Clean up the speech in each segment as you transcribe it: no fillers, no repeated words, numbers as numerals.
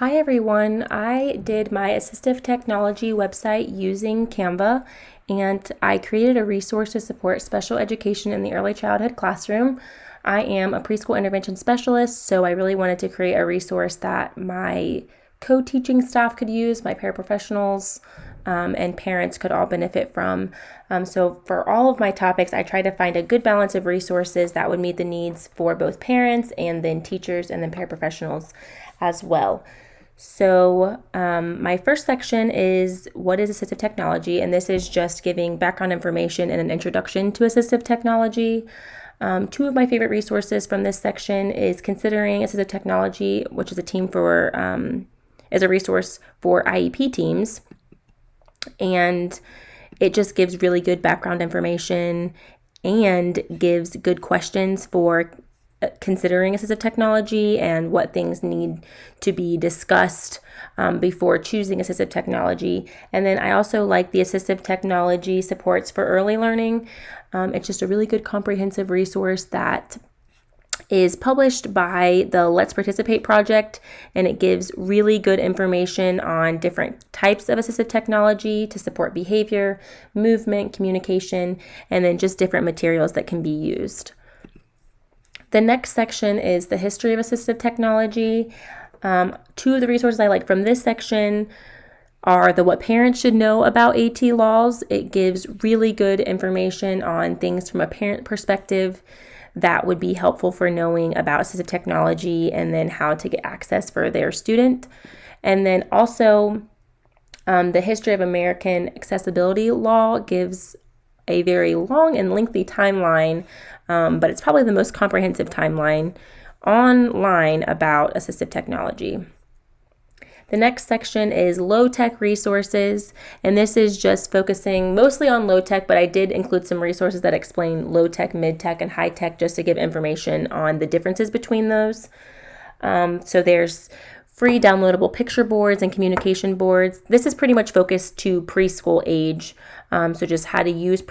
Hi everyone, I did my Assistive Technology website using Canva, and I created a resource to support special education in the early childhood classroom. I am a preschool intervention specialist, so I really wanted to create a resource that my co-teaching staff could use, my paraprofessionals, and parents could all benefit from. So for all of my topics, I try to find a good balance of resources that would meet the needs for both parents and then teachers and then paraprofessionals as well. So my first section is what is assistive technology, and this is just giving background information and an introduction to assistive technology. Two of my favorite resources from this section is Considering Assistive Technology, which is a resource for IEP teams, and it just gives really good background information and gives good questions for considering assistive technology and what things need to be discussed before choosing assistive technology. And then I also like the Assistive Technology Supports for Early Learning. It's just a really good comprehensive resource that is published by the Let's Participate project, and it gives really good information on different types of assistive technology to support behavior, movement, communication, and then just different materials that can be used. The next section is the history of assistive technology. Two of the resources I like from this section are the What Parents Should Know About AT Laws. It gives really good information on things from a parent perspective that would be helpful for knowing about assistive technology and then how to get access for their student. And then also the History of American Accessibility Law gives a very long and lengthy timeline, but it's probably the most comprehensive timeline online about assistive technology. The next section is low-tech resources, and this is just focusing mostly on low-tech, but I did include some resources that explain low-tech, mid-tech, and high-tech just to give information on the differences between those. So there's free downloadable picture boards and communication boards. This is pretty much focused to preschool age. So just how to use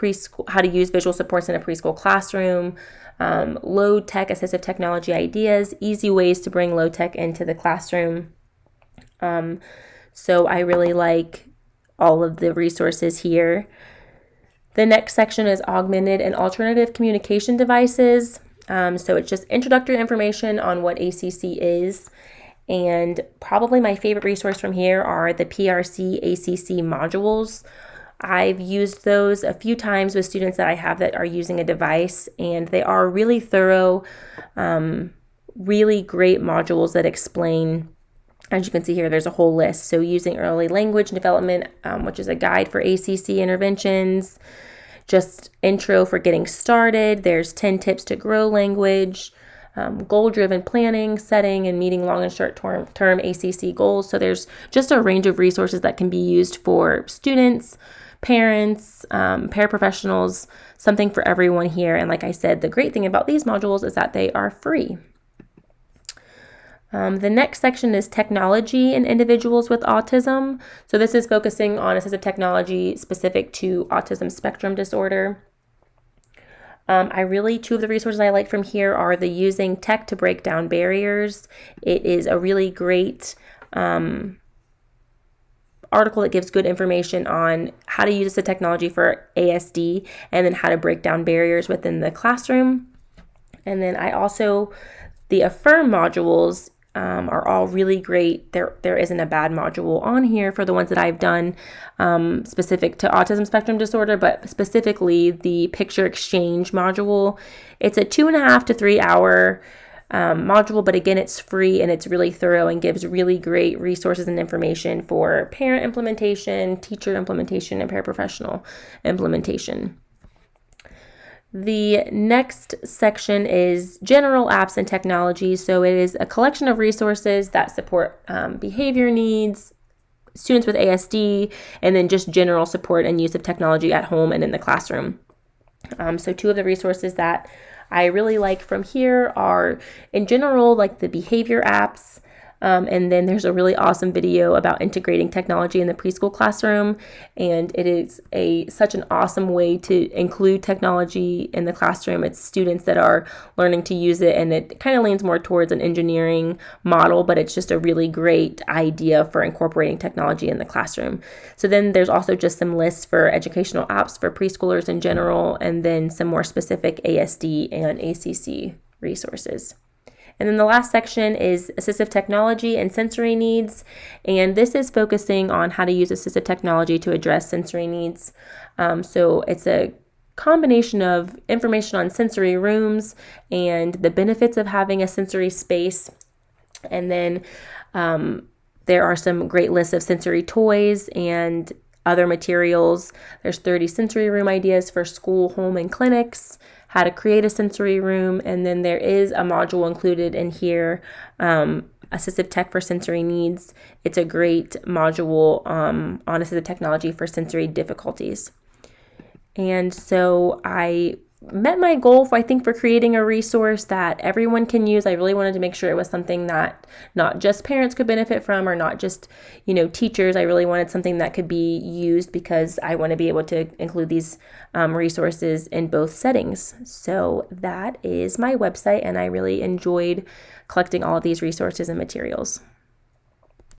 visual supports in a preschool classroom, low-tech assistive technology ideas, easy ways to bring low-tech into the classroom. So I really like all of the resources here. The next section is augmented and alternative communication devices. So it's just introductory information on what ACC is. And probably my favorite resource from here are the PRC ACC modules. I've used those a few times with students that I have that are using a device, and they are really thorough, really great modules that explain. As you can see here, there's a whole list. So using early language development, which is a guide for ACC interventions, just intro for getting started. There's 10 tips to grow language, goal-driven planning, setting and meeting long and short-term ACC goals. So there's just a range of resources that can be used for students, parents, paraprofessionals, something for everyone here. And like I said, the great thing about these modules is that they are free. The next section is technology in individuals with autism. So this is focusing on assistive technology specific to autism spectrum disorder. Two of the resources I like from here are the Using Tech to Break Down Barriers. It is a really great article that gives good information on how to use the technology for ASD and then how to break down barriers within the classroom. And then the Affirm modules are all really great. There isn't a bad module on here for the ones that I've done specific to autism spectrum disorder, but specifically the picture exchange module. It's a 2.5 to 3 hour module, but again, it's free and it's really thorough and gives really great resources and information for parent implementation, teacher implementation, and paraprofessional implementation. The next section is general apps and technology. So it is a collection of resources that support behavior needs, students with ASD, and then just general support and use of technology at home and in the classroom. So two of the resources that I really like from here are, in general, like the behavior apps. And then there's a really awesome video about integrating technology in the preschool classroom. And it is such an awesome way to include technology in the classroom. It's students that are learning to use it, and it kind of leans more towards an engineering model, but it's just a really great idea for incorporating technology in the classroom. So then there's also just some lists for educational apps for preschoolers in general, and then some more specific ASD and ACC resources. And then the last section is assistive technology and sensory needs. And this is focusing on how to use assistive technology to address sensory needs. So it's a combination of information on sensory rooms and the benefits of having a sensory space. And then there are some great lists of sensory toys and other materials. There's 30 sensory room ideas for school, home, and clinics, how to create a sensory room, and then there is a module included in here, Assistive Tech for Sensory Needs. It's a great module on assistive technology for sensory difficulties. And so I met my goal for creating a resource that everyone can use. I really wanted to make sure it was something that not just parents could benefit from, or not just, teachers. I really wanted something that could be used because I want to be able to include these resources in both settings. So that is my website, and I really enjoyed collecting all of these resources and materials.